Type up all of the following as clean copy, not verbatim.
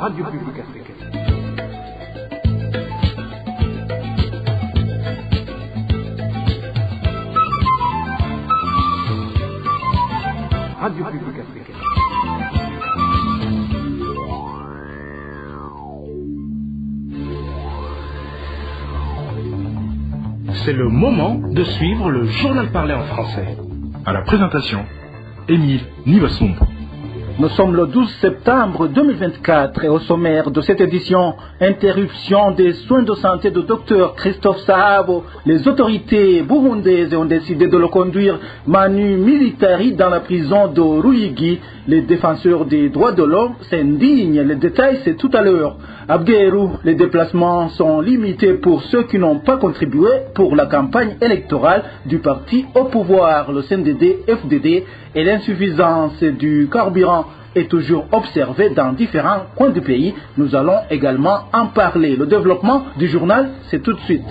Radio Publique Africaine. Radio Publique Africaine. C'est le moment de suivre le journal parlé en français. À la présentation, Émile Nivasumbo. Nous sommes le 12 septembre 2024 et au sommaire de cette édition, interruption des soins de santé du docteur Christophe Sahabo. Les autorités burundaises ont décidé de le conduire manu militari dans la prison de Ruyigi. Les défenseurs des droits de l'homme s'indignent. Les détails, c'est tout à l'heure. À Bguérou, les déplacements sont limités pour ceux qui n'ont pas contribué pour la campagne électorale du parti au pouvoir, le CNDD-FDD, et l'insuffisance du carburant est toujours observée dans différents coins du pays. Nous allons également en parler. Le développement du journal, c'est tout de suite.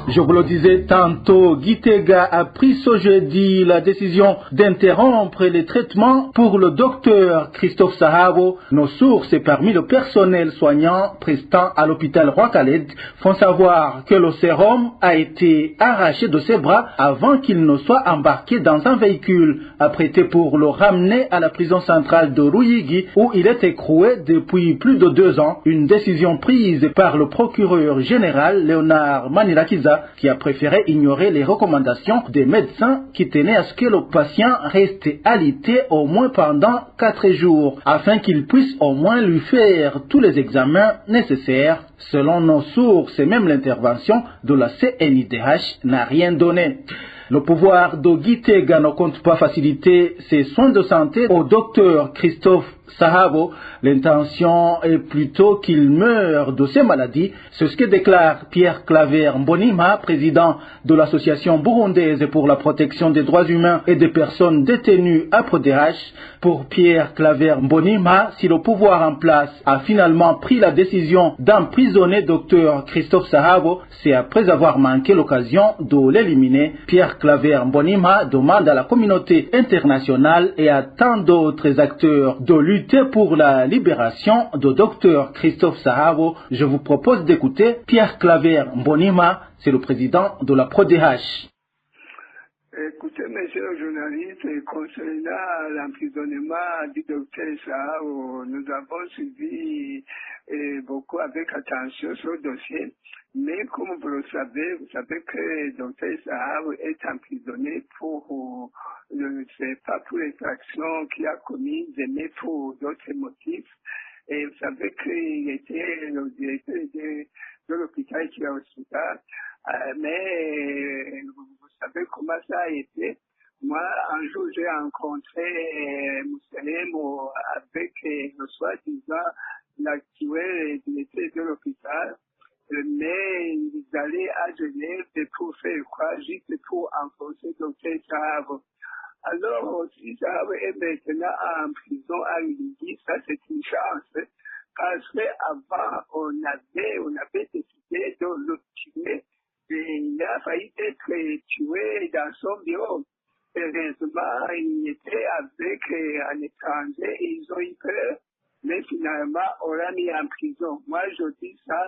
Je vous le disais tantôt, Gitega a pris ce jeudi la décision d'interrompre les traitements pour le docteur Christophe Sahabo. Nos sources et parmi le personnel soignant prestant à l'hôpital Roi Khaled font savoir que le sérum a été arraché de ses bras avant qu'il ne soit embarqué dans un véhicule apprêté pour le ramener à la prison centrale de Ruyigi où il est écroué depuis plus de 2 ans. Une décision prise par le procureur général Léonard Manirakiza qui a préféré ignorer les recommandations des médecins qui tenaient à ce que le patient reste alité au moins pendant 4 jours, afin qu'il puisse au moins lui faire tous les examens nécessaires. Selon nos sources, et même l'intervention de la CNIDH n'a rien donné. Le pouvoir de Gitega ne compte pas faciliter ses soins de santé au docteur Christophe Sahabo. L'intention est plutôt qu'il meure de ses maladies. C'est ce que déclare Pierre Claver Mbonima, président de l'association burundaise pour la protection des droits humains et des personnes détenues à PRODH. Pour Pierre Claver Mbonima, si le pouvoir en place a finalement pris la décision d'emprisonner docteur Christophe Sahabo, c'est après avoir manqué l'occasion de l'éliminer. Pierre Claver Mbonima demande à la communauté internationale et à tant d'autres acteurs de lutter pour la libération de docteur Christophe Sahabo. Je vous propose d'écouter Pierre Claver Mbonima, c'est le président de la PRODH. Écoutez, monsieur le journaliste, concernant l'emprisonnement du docteur Sahabo, nous avons suivi beaucoup avec attention ce dossier. Mais comme vous le savez, vous savez que le docteur Sahabo est emprisonné pour, c'est pas pour l'infraction qu'il a commise, mais pour d'autres motifs. Et vous savez qu'il était le directeur de l'hôpital qui est au Soudan. Mais vous savez comment ça a été. Moi, un jour, j'ai rencontré Mousselem avec le soi-disant l'actuel directeur de l'hôpital. Mais ils allaient à Genève pour faire quoi? Juste pour enfoncer docteur Sahabo. Alors, si Sahabo est maintenant en prison à Ruyigi, ça c'est une chance. Parce qu'avant, on avait décidé de le tuer. Et il a failli être tué dans son bureau. Heureusement, il était avec un étranger et ils ont eu peur. Mais finalement, on l'a mis en prison. Moi, je dis ça,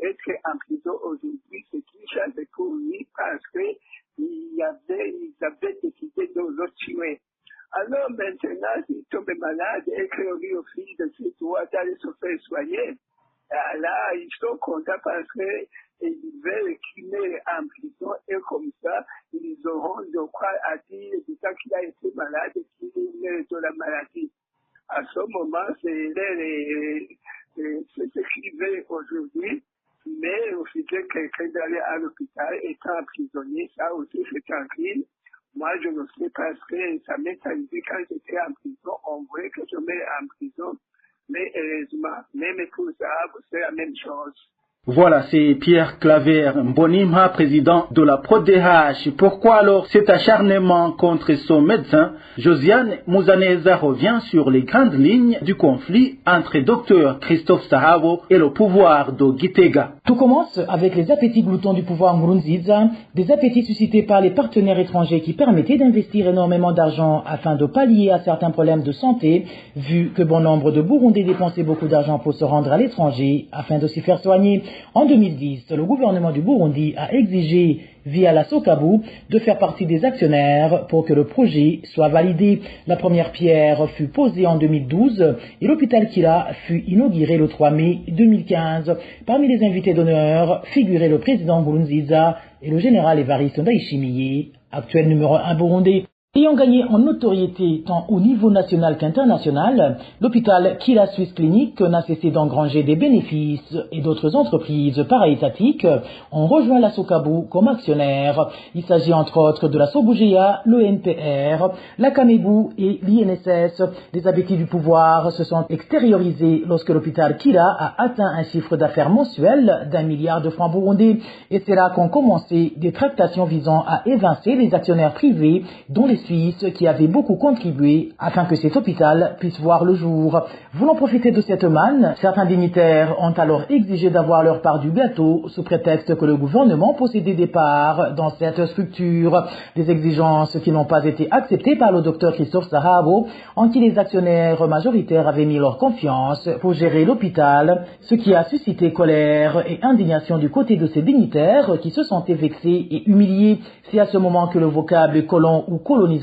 être en prison aujourd'hui, c'est une chance pour lui parce qu'ils avaient décidé de le tuer. Alors maintenant, s'il tombe malade et que lui aussi de ses droits d'aller se faire soigner, là, ils sont contents parce qu'ils veulent qu'il meure en prison et comme ça, ils auront de quoi à dire du temps qu'il a été malade et qu'il meurt de la maladie. À ce moment, c'est ce qu'il veut aujourd'hui. Mais aussi quelqu'un d'aller à l'hôpital étant emprisonné, ça aussi c'est tranquille. Moi, je le sais parce que ça m'est arrivé quand j'étais en prison. On voulait que je mette en prison. Mais heureusement, même pour ça, c'est la même chose. Voilà, c'est Pierre Claver Mbonimpa, président de la PRODH. Pourquoi alors cet acharnement contre son médecin? Josiane Mouzaneza revient sur les grandes lignes du conflit entre Dr Christophe Sahabo et le pouvoir de Gitega. Tout commence avec les appétits gloutons du pouvoir Nkurunziza, des appétits suscités par les partenaires étrangers qui permettaient d'investir énormément d'argent afin de pallier à certains problèmes de santé, vu que bon nombre de Burundais dépensaient beaucoup d'argent pour se rendre à l'étranger afin de s'y faire soigner. En 2010, le gouvernement du Burundi a exigé, via la Sokabu, de faire partie des actionnaires pour que le projet soit validé. La première pierre fut posée en 2012 et l'hôpital Kira fut inauguré le 3 mai 2015. Parmi les invités d'honneur figuraient le président Nkurunziza et le général Evariste Ndayishimiye, actuel numéro 1 burundais. Ayant gagné en notoriété tant au niveau national qu'international, l'hôpital Kira Swiss Clinic n'a cessé d'engranger des bénéfices et d'autres entreprises para-étatiques ont rejoint la Sokabu comme actionnaire. Il s'agit entre autres de la Sobugea, l'ONPR, la Kamebu et l'INSS. Les appétits du pouvoir se sont extériorisés lorsque l'hôpital Kira a atteint un chiffre d'affaires mensuel d'1 milliard de francs burundais. Et c'est là qu'ont commencé des tractations visant à évincer les actionnaires privés, dont les Suisses, qui avaient beaucoup contribué afin que cet hôpital puisse voir le jour. Voulant profiter de cette manne, certains dignitaires ont alors exigé d'avoir leur part du gâteau sous prétexte que le gouvernement possédait des parts dans cette structure. Des exigences qui n'ont pas été acceptées par le docteur Christophe Sahabo, en qui les actionnaires majoritaires avaient mis leur confiance pour gérer l'hôpital, ce qui a suscité colère et indignation du côté de ces dignitaires qui se sentaient vexés et humiliés. C'est à ce moment que le vocable colon ou colonisateur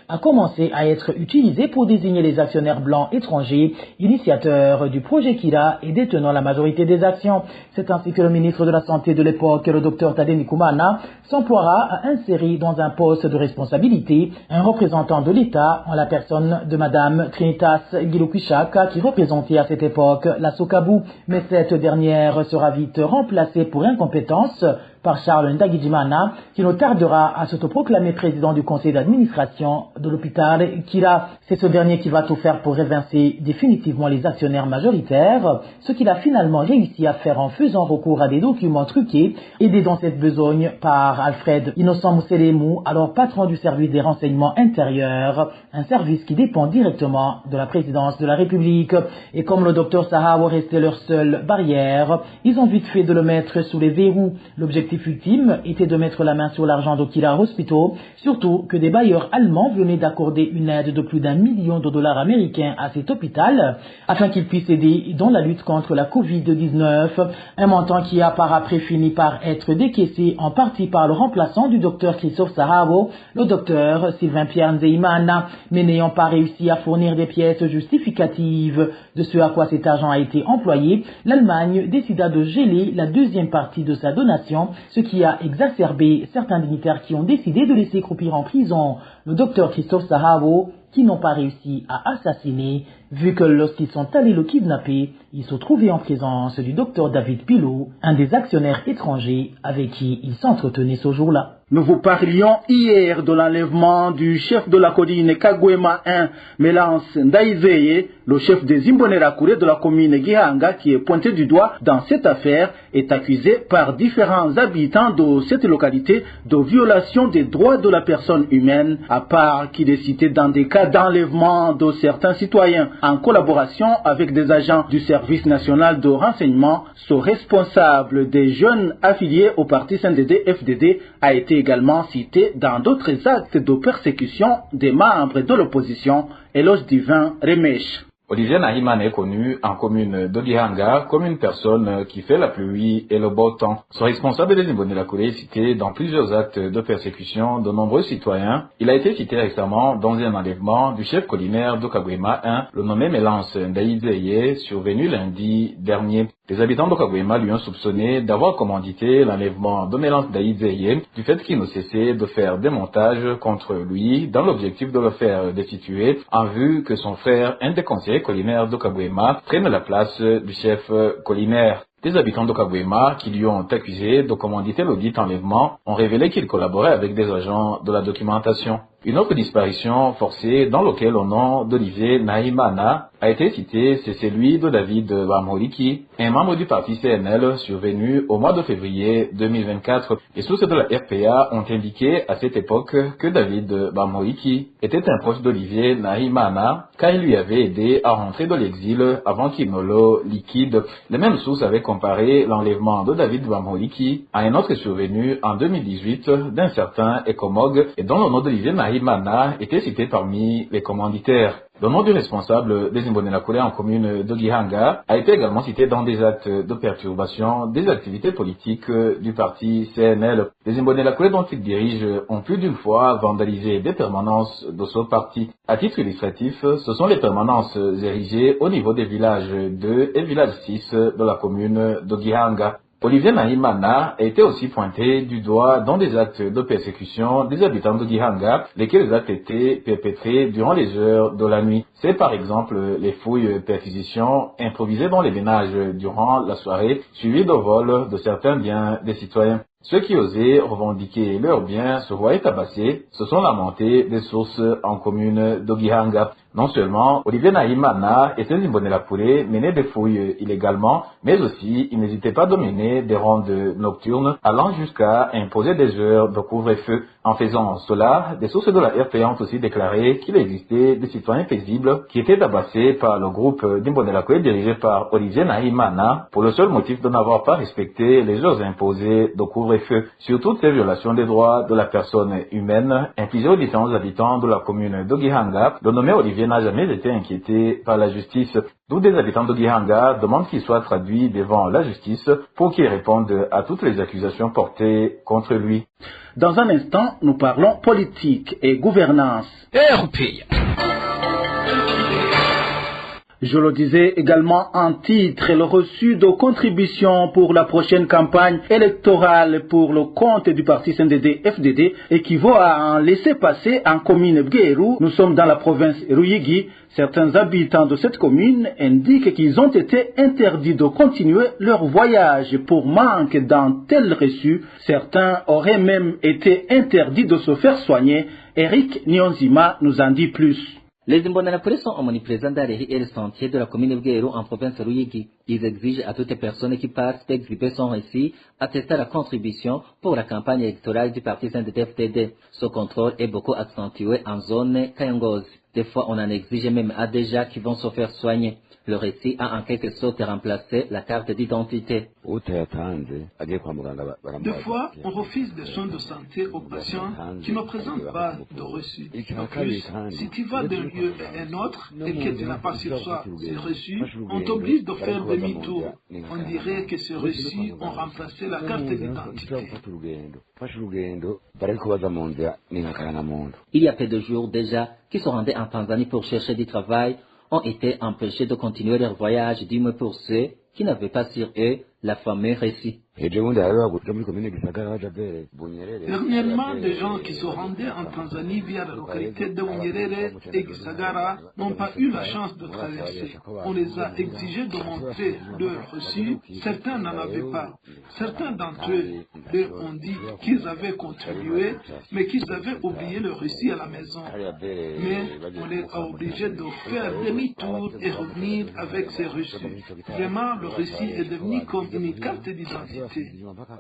a commencé à être utilisé pour désigner les actionnaires blancs étrangers, initiateurs du projet Kira et détenant la majorité des actions. C'est ainsi que le ministre de la Santé de l'époque, le docteur Tadeni Kumana, s'emploiera à insérer dans un poste de responsabilité un représentant de l'État en la personne de Madame Trinitas Gilukwishaka, qui représentait à cette époque la Sokabu. Mais cette dernière sera vite remplacée pour incompétence par Charles Ndagijimana, qui ne tardera à s'autoproclamer président du conseil d'administration de l'hôpital Kira. C'est ce dernier qui va tout faire pour évincer définitivement les actionnaires majoritaires, ce qu'il a finalement réussi à faire en faisant recours à des documents truqués, aidés dans cette besogne par Alfred Innocent Mousselemou, alors patron du service des renseignements intérieurs, un service qui dépend directement de la présidence de la République. Et comme le docteur Sahabo restait leur seule barrière, ils ont vite fait de le mettre sous les verrous. L'objectif ultime était de mettre la main sur l'argent de Kira Hospital, surtout que des bailleurs allemands venaient d'accorder une aide de plus d'1 million de dollars américains à cet hôpital afin qu'il puisse aider dans la lutte contre la Covid-19, un montant qui a par après fini par être décaissé en partie par le remplaçant du docteur Christophe Sahabo, le docteur Sylvain Pierre Nzeimana, mais n'ayant pas réussi à fournir des pièces justificatives de ce à quoi cet argent a été employé, l'Allemagne décida de geler la deuxième partie de sa donation, ce qui a exacerbé certains dignitaires qui ont décidé de laisser croupir en prison le docteur Christophe Sahabo, qui n'ont pas réussi à assassiner, vu que lorsqu'ils sont allés le kidnapper, ils se trouvaient en présence du docteur David Pilot, un des actionnaires étrangers avec qui ils s'entretenaient ce jour-là. Nous vous parlions hier de l'enlèvement du chef de la colline Kagwema 1, Mélance Ndaizeye, le chef des Imbonerakure de la commune Gihanga, qui est pointé du doigt dans cette affaire, est accusé par différents habitants de cette localité de violation des droits de la personne humaine, à part qu'il est cité dans des cas d'enlèvement de certains citoyens. En collaboration avec des agents du service national de renseignement, ce responsable des jeunes affiliés au parti CNDD-FDD a été également cité dans d'autres actes de persécution des membres de l'opposition. Éloge Divin Remèche. Olivier Nahiman est connu en commune de Gihanga comme une personne qui fait la pluie et le beau temps. Son responsable des Imbonerakure est cité dans plusieurs actes de persécution de nombreux citoyens. Il a été cité récemment dans un enlèvement du chef collinaire de Kagwema 1, le nommé Mélance Ndaizeye, survenu lundi dernier. Les habitants de Kagwema lui ont soupçonné d'avoir commandité l'enlèvement de Mélance Ndaizeye du fait qu'il ne cessait de faire des montages contre lui dans l'objectif de le faire destituer en vue que son frère, un des conseillers collinaires de Kagwema, prenne la place du chef collinaire. Des habitants de Kagwema qui lui ont accusé de commanditer le dit enlèvement ont révélé qu'il collaborait avec des agents de la documentation. Une autre disparition forcée dans laquelle le nom d'Olivier Nahimana a été cité, c'est celui de David Bamoriki, un membre du parti CNL survenu au mois de février 2024. Les sources de la RPA ont indiqué à cette époque que David Bamoriki était un proche d'Olivier Nahimana car il lui avait aidé à rentrer de l'exil avant qu'il ne le liquide. Les mêmes sources avaient comparé l'enlèvement de David Bamoriki à un autre survenu en 2018 d'un certain Ekomog et dont le nom d'Olivier Nahimana était cité parmi les commanditaires. Le nom du responsable des Imbonerakure en commune de Gihanga a été également cité dans des actes de perturbation des activités politiques du parti CNL. Les Imbonerakure dont il dirige ont plus d'une fois vandalisé des permanences de ce parti. À titre illustratif, ce sont les permanences érigées au niveau des villages 2 et village 6 de la commune de Gihanga. Olivier Nahimana a été aussi pointé du doigt dans des actes de persécution des habitants de Gihanga, lesquels actes étaient perpétrés durant les heures de la nuit. C'est par exemple les fouilles perquisitions improvisées dans les ménages durant la soirée, suivies de vols de certains biens des citoyens. Ceux qui osaient revendiquer leurs biens se voyaient tabassés, se sont lamentés des sources en commune de Gihanga. Non seulement Olivier Nahimana et ses Imbonerakure menaient des fouilles illégalement, mais aussi ils n'hésitaient pas de mener des rondes nocturnes allant jusqu'à imposer des heures de couvre-feu. En faisant cela, des sources de la RPA ont aussi déclaré qu'il existait des citoyens paisibles qui étaient tabassés par le groupe d'Imbonerakure dirigé par Olivier Nahimana pour le seul motif de n'avoir pas respecté les heures imposées de couvre-feu. Sur toutes ces violations des droits de la personne humaine infligées aux différents habitants de la commune de Gihanga, le nommé Olivier n'a jamais été inquiété par la justice. D'où des habitants de Gihanga demandent qu'il soit traduit devant la justice pour qu'il réponde à toutes les accusations portées contre lui. Dans un instant, nous parlons politique et gouvernance. RPA. Je le disais également en titre, le reçu de contributions pour la prochaine campagne électorale pour le compte du parti CNDD-FDD équivaut à un laissez-passer en commune Bweru. Nous sommes dans la province Ruyigi. Certains habitants de cette commune indiquent qu'ils ont été interdits de continuer leur voyage pour manque d'un tel reçu. Certains auraient même été interdits de se faire soigner. Eric Nyonzima nous en dit plus. Les Imbonerakure sont omniprésents dans les rues et les sentiers de la commune Bweru en province Ruyigi. Ils exigent à toutes les personnes qui passent d'exhiber son récit, attester la contribution pour la campagne électorale du parti CNDD-FDD. Ce contrôle est beaucoup accentué en zone Kayangozi. Des fois, on en exige même à des gens qui vont se faire soigner. Le récit a en quelque sorte remplacé la carte d'identité. Des fois, on refuse des soins de santé aux patients qui ne présentent pas de reçu. En plus, si tu vas d'un lieu à un autre et que tu n'as pas sur soi ces reçus, on t'oblige de faire demi-tour. On dirait que ces reçus ont remplacé la carte d'identité. Il y a peu de jours déjà, qui se rendaient en Tanzanie pour chercher du travail, ont été empêchés de continuer leur voyage, du moins pour ceux qui n'avaient pas sur eux la fameuse récit. Dernièrement, des gens qui se rendaient en Tanzanie via la localité de Bunyerere et Gisagara n'ont pas eu la chance de traverser. On les a exigés de montrer leur reçu. Certains n'en avaient pas. Certains d'entre eux leur ont dit qu'ils avaient contribué, mais qu'ils avaient oublié le reçu à la maison. Mais on les a obligés de faire demi-tour et revenir avec ces reçus. Vraiment, le reçu est devenu comme une carte d'identité.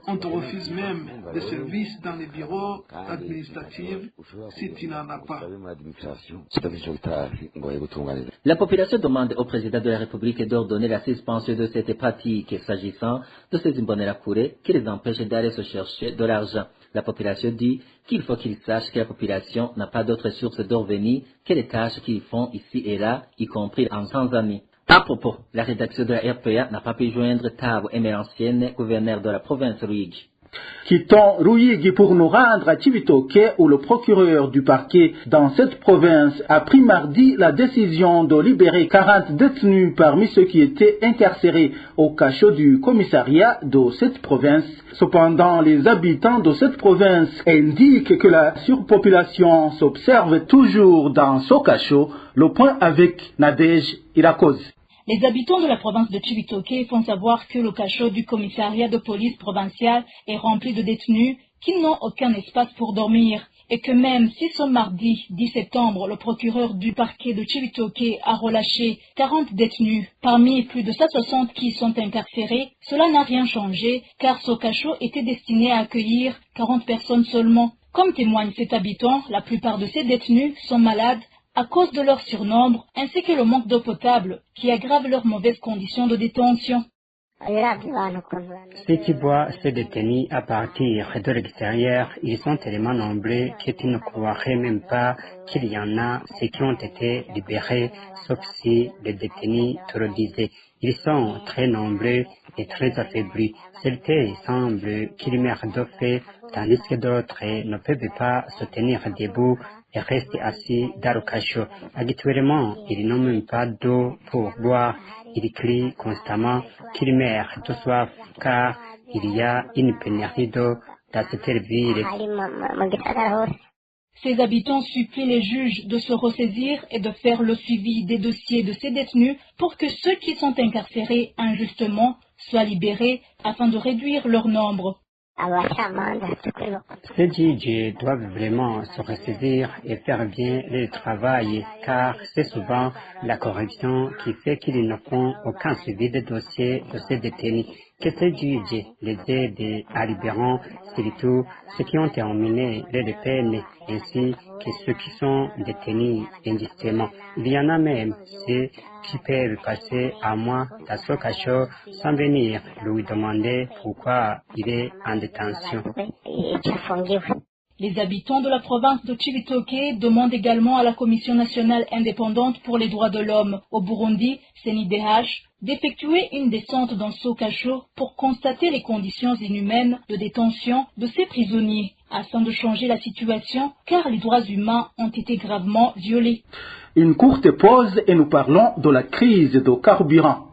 On te refuse même des services dans les bureaux administratifs si tu n'en as pas. La population demande au président de la République d'ordonner la suspension de cette pratique s'agissant de ces Imbonerakure qui les empêchent d'aller se chercher de l'argent. La population dit qu'il faut qu'ils sachent que la population n'a pas d'autre source de revenus que les tâches qu'ils font ici et là, y compris en Tanzanie. À propos, la rédaction de la RPA n'a pas pu joindre Tabo Emerantienne, gouverneur de la province Ruyigi. Quittons Ruyigi pour nous rendre à Cibitoke où le procureur du parquet dans cette province a pris mardi la décision de libérer 40 détenus parmi ceux qui étaient incarcérés au cachot du commissariat de cette province. Cependant, les habitants de cette province indiquent que la surpopulation s'observe toujours dans ce cachot. Le point avec Nadej Irakoz. Les habitants de la province de Cibitoke font savoir que le cachot du commissariat de police provincial est rempli de détenus qui n'ont aucun espace pour dormir. et que même si ce mardi 10 septembre, le procureur du parquet de Cibitoke a relâché 40 détenus parmi plus de 160 qui sont incarcérés, cela n'a rien changé car Sokacho était destiné à accueillir 40 personnes seulement. Comme témoigne cet habitant, la plupart de ces détenus sont malades à cause de leur surnombre ainsi que le manque d'eau potable qui aggrave leurs mauvaises conditions de détention. Si tu vois ces détenus à partir de l'extérieur, ils sont tellement nombreux que tu ne croirais même pas qu'il y en a ceux qui ont été libérés, sauf si les détenus te le disaient. Ils sont très nombreux et très affaiblis. Certains semblent qu'ils meurent de faim, tandis que d'autres ne peuvent pas se tenir debout et rester assis dans le cachot. Actuellement, ils n'ont même pas d'eau pour boire. Ils crient constamment qu'ils meurent de soif car il y a une pénurie d'eau dans cette ville. Ces habitants supplient les juges de se ressaisir et de faire le suivi des dossiers de ces détenus pour que ceux qui sont incarcérés injustement soient libérés afin de réduire leur nombre. Ces juges doivent vraiment se ressaisir et faire bien le travail, car c'est souvent la corruption qui fait qu'ils ne font aucun suivi des dossiers de ces détenus. Que ces juges les aident à libérer surtout ceux qui ont terminé leur peine, ainsi que ceux qui sont détenus injustement. Il y en a même ceux qui peuvent passer un mois dans ce cachot sans venir lui demander pourquoi il est en détention. Les habitants de la province de Cibitoke demandent également à la Commission nationale indépendante pour les droits de l'homme au Burundi, CNIDH, d'effectuer une descente dans ce cachot pour constater les conditions inhumaines de détention de ces prisonniers, afin de changer la situation, car les droits humains ont été gravement violés. Une courte pause et nous parlons de la crise de carburant.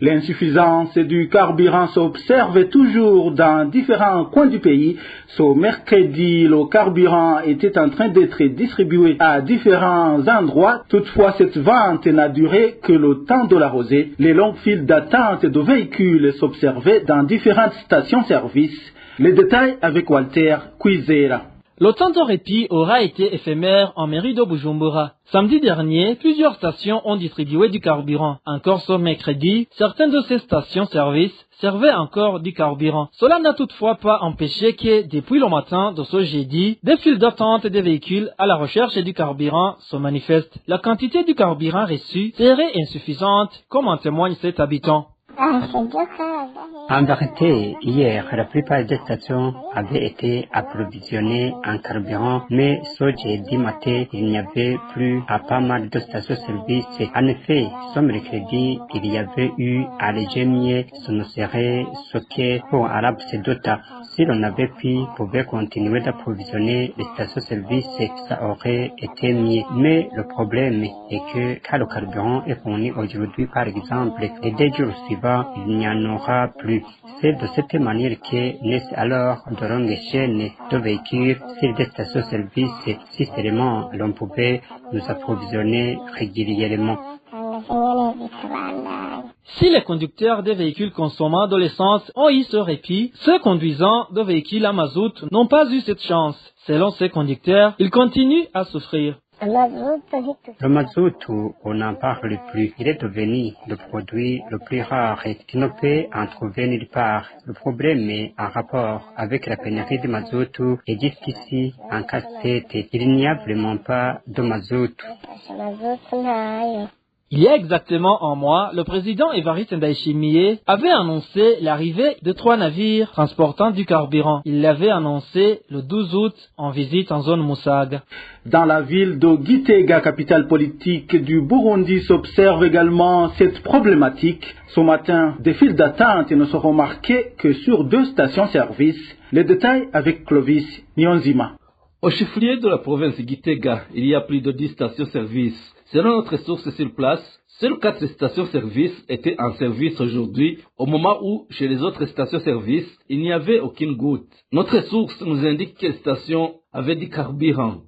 L'insuffisance du carburant s'observe toujours dans différents coins du pays. Ce mercredi, le carburant était en train d'être distribué à différents endroits. Toutefois, cette vente n'a duré que le temps de la rosée. Les longues files d'attente de véhicules s'observaient dans différentes stations-service. Les détails avec Walter Kwizera. Le temps de répit aura été éphémère en mairie de Bujumbura. Samedi dernier, plusieurs stations ont distribué du carburant. Encore ce mercredi, certaines de ces stations-service servaient encore du carburant. Cela n'a toutefois pas empêché que, depuis le matin de ce jeudi, des files d'attente des véhicules à la recherche du carburant se manifestent. La quantité du carburant reçu serait insuffisante, comme en témoigne cet habitant. En vérité, hier, la plupart des stations avaient été approvisionnées en carburant, mais ce jeudi matin, il n'y avait plus à pas mal de stations-service. En effet, ce mercredi, il y avait eu à léger mieux, ce ne serait ce que pour Arabe Sedota. Si l'on avait pu, pouvait continuer d'approvisionner les stations-service, ça aurait été mieux. Mais le problème est que quand le carburant est fourni aujourd'hui, par exemple, les 2 jours suivants, il n'y en aura plus. C'est de cette manière que naissent alors de longues chaînes de véhicules sur des stations-service si seulement l'on pouvait nous approvisionner régulièrement. Si les conducteurs des véhicules consommant de l'essence ont eu ce répit, ceux conduisant de véhicules à mazout n'ont pas eu cette chance. Selon ces conducteurs, ils continuent à souffrir. Le mazout, on n'en parle plus. Il est devenu le produit le plus rare. Tu ne peux en trouver nulle part. Le problème est en rapport avec la pénurie de mazout et jusqu'ici, en casse-tête, il n'y a vraiment pas de mazout. Il y a exactement un mois, le président Evariste Ndayishimiye avait annoncé l'arrivée de 3 navires transportant du carburant. Il l'avait annoncé le 12 août en visite en zone Moussaga. Dans la ville de Gitega, capitale politique du Burundi, s'observe également cette problématique. Ce matin, des files d'attente ne seront marquées que sur 2 stations-service. Les détails avec Clovis Nyonzima. Au chef-lieu de la province Gitega, il y a plus de 10 stations-service. Selon notre source sur place, seules 4 stations-service étaient en service aujourd'hui, au moment où, chez les autres stations-service, il n'y avait aucune goutte. Notre source nous indique que les stations avaient du carburant.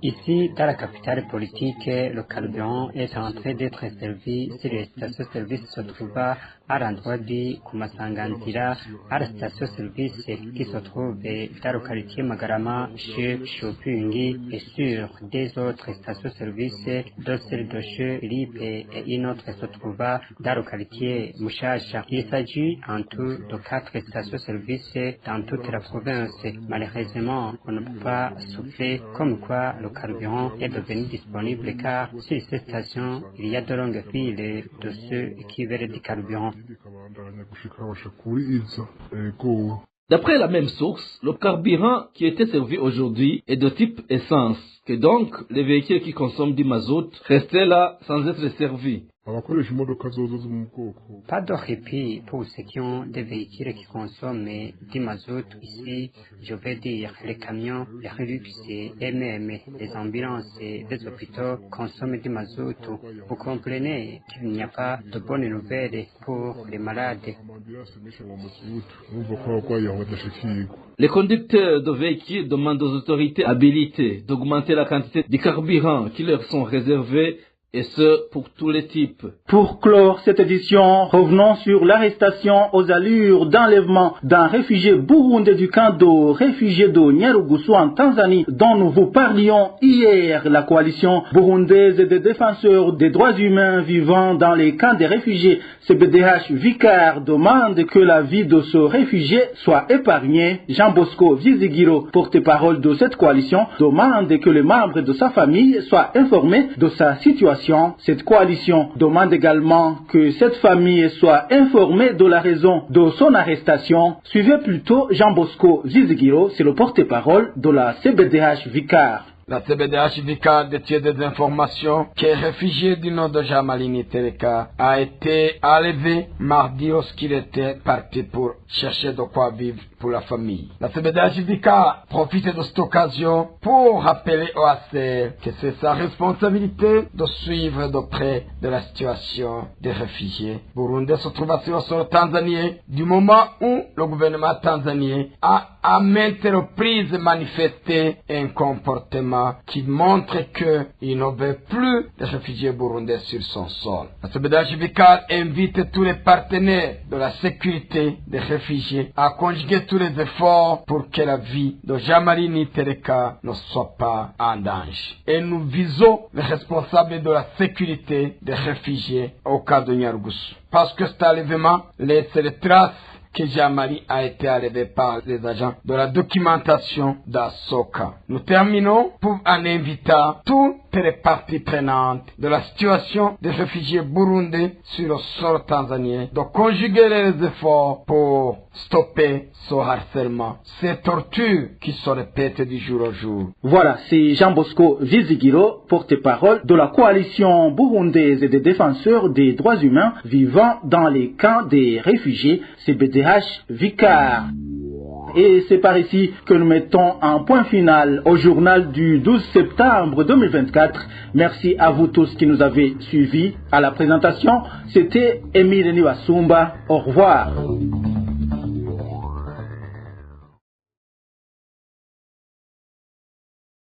Ici, dans la capitale politique, le carburant est en train d'être servi sur les stations-service se trouvant à l'endroit du Kumasanganzira, à la station-service qui se trouve dans le quartier Magarama, chez Chopingi, et sur des autres stations-service, dont celle de chez Lipe et une autre se trouve dans le quartier Mouchacha. Il s'agit en tout de 4 stations-service dans toute la province. Malheureusement, on ne peut pas souffler comme quoi le carburant est devenu disponible car sur ces stations, il y a de longues files de ceux qui veulent du carburant. D'après la même source, le carburant qui était servi aujourd'hui est de type essence, que donc les véhicules qui consomment du mazout restaient là sans être servis. Pas de répit pour ceux qui ont des véhicules qui consomment du mazout ici, je veux dire les camions, les relux et même les ambulances et les hôpitaux consomment du mazout. Vous comprenez qu'il n'y a pas de bonnes nouvelles pour les malades. Les conducteurs de véhicules demandent aux autorités habilitées d'augmenter la quantité de carburant qui leur sont réservés, et ce, pour tous les types. Pour clore cette édition, revenons sur l'arrestation aux allures d'enlèvement d'un réfugié burundais du camp de réfugiés de Nyarugusu en Tanzanie, dont nous vous parlions hier. La coalition burundaise des défenseurs des droits humains vivant dans les camps des réfugiés, CBDH Vicar, demande que la vie de ce réfugié soit épargnée. Jean Bosco Vizigiro, porte-parole de cette coalition, demande que les membres de sa famille soient informés de sa situation. Cette coalition demande également que cette famille soit informée de la raison de son arrestation. Suivez plutôt Jean Bosco Zizigiro, c'est le porte-parole de la CBDH Vicar. La CBDH Vicar détient des informations qu'un réfugié du nom de Jamalini Tereka a été enlevé mardi lorsqu'il était parti pour chercher de quoi vivre pour la famille. La CBDH Vicar profite de cette occasion pour rappeler au HCR que c'est sa responsabilité de suivre de près de la situation des réfugiés burundais se trouvant sur le sol tanzanien du moment où le gouvernement tanzanien a à maintes reprises manifesté un comportement qui montre qu'il ne veut plus de réfugiés burundais sur son sol. La CBDH Vicar invite tous les partenaires de la sécurité des réfugiés à conjuguer tous les efforts pour que la vie de Jamalini Tereka ne soit pas en danger. Et nous visons les responsables de la sécurité des réfugiés au cas de Nyarugusu. Parce que cet enlèvement laisse les traces que Jamali a été enlevé par les agents de la documentation d'Asoka. Nous terminons pour en invitant toutes les parties prenantes de la situation des réfugiés burundais sur le sol tanzanien de conjuguer les efforts pour stopper ce harcèlement, ces tortures qui se répètent du jour au jour. Voilà, c'est Jean Bosco Vizigiro, porte-parole de la coalition burundaise des défenseurs des droits humains vivant dans les camps des réfugiés, CBDH Vicar. Et c'est par ici que nous mettons un point final au journal du 12 septembre 2024. Merci à vous tous qui nous avez suivis. À la présentation, c'était Émile Niwasumba. Au revoir.